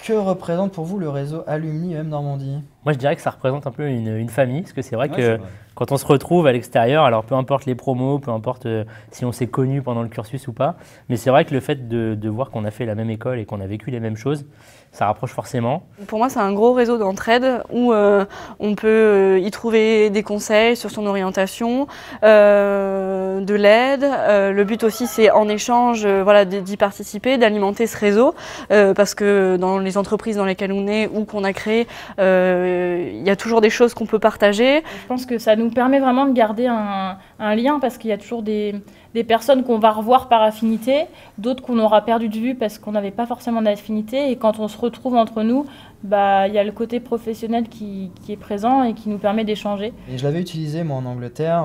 Que représente pour vous le réseau Alumni EM Normandie? Moi, je dirais que ça représente un peu une famille, parce que c'est vrai que quand on se retrouve à l'extérieur, alors peu importe les promos, peu importe si on s'est connu pendant le cursus ou pas, mais c'est vrai que le fait de voir qu'on a fait la même école et qu'on a vécu les mêmes choses, ça rapproche forcément. Pour moi, c'est un gros réseau d'entraide où on peut y trouver des conseils sur son orientation, de l'aide. Le but aussi, c'est en échange d'y participer, d'alimenter ce réseau, parce que dans les entreprises dans lesquelles on est ou qu'on a créé, il y a toujours des choses qu'on peut partager. Je pense que ça nous permet vraiment de garder un lien parce qu'il y a toujours des personnes qu'on va revoir par affinité, d'autres qu'on aura perdu de vue parce qu'on n'avait pas forcément d'affinité. Et quand on se retrouve entre nous, il y a le côté professionnel qui est présent et qui nous permet d'échanger. Et je l'avais utilisé moi en Angleterre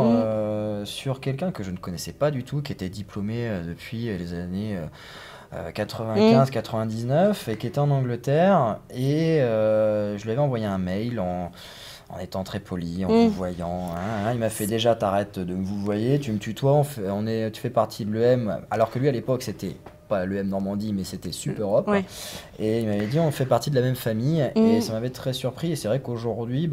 sur quelqu'un que je ne connaissais pas du tout, qui était diplômé depuis les années 95-99 et qui était en Angleterre. Et je lui avais envoyé un mail en étant très poli, en vous voyant. Il m'a fait déjà, t'arrêtes de me vous voyer, tu me tutoies, tu fais partie de l'EM. Alors que lui à l'époque c'était pas l'EM Normandie mais c'était Super Europe. Et il m'avait dit on fait partie de la même famille et ça m'avait très surpris. Et c'est vrai qu'aujourd'hui,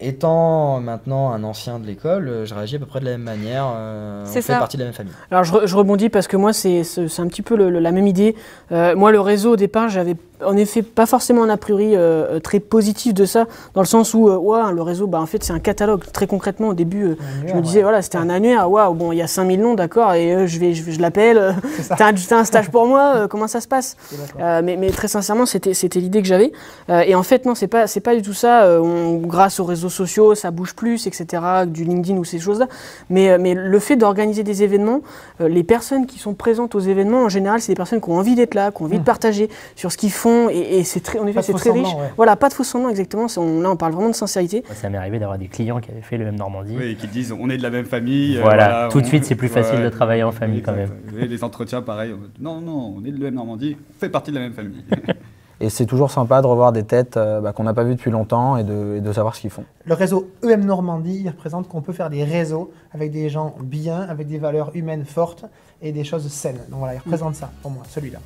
étant maintenant un ancien de l'école, je réagis à peu près de la même manière. On fait partie de la même famille. Alors je rebondis parce que moi c'est un petit peu la même idée. Moi le réseau au départ j'avais en effet pas forcément un a priori très positif de ça, dans le sens où le réseau en fait c'est un catalogue. Très concrètement au début je me disais voilà c'était un annuaire, bon il y a 5000 noms d'accord et je l'appelle, t'as un stage pour moi, comment ça se passe? Mais très sincèrement c'était l'idée que j'avais et en fait non c'est pas du tout ça. Grâce aux réseaux sociaux ça bouge plus etc, du LinkedIn ou ces choses là, mais le fait d'organiser des événements, les personnes qui sont présentes aux événements en général c'est des personnes qui ont envie d'être là, qui ont envie de partager sur ce qu'ils font et c'est très, en effet c'est très riche. Voilà, pas de faux semblants exactement, là on parle vraiment de sincérité. Ça m'est arrivé d'avoir des clients qui avaient fait le EM Normandie. Oui, et qui disent on est de la même famille. Voilà, tout de suite c'est plus facile de travailler en famille quand même. Et les entretiens pareil, non, on est de l'EM Normandie, on fait partie de la même famille. Et c'est toujours sympa de revoir des têtes qu'on n'a pas vues depuis longtemps et de savoir ce qu'ils font. Le réseau EM Normandie, il représente qu'on peut faire des réseaux avec des gens bien, avec des valeurs humaines fortes et des choses saines. Donc voilà, il représente ça pour moi, celui-là.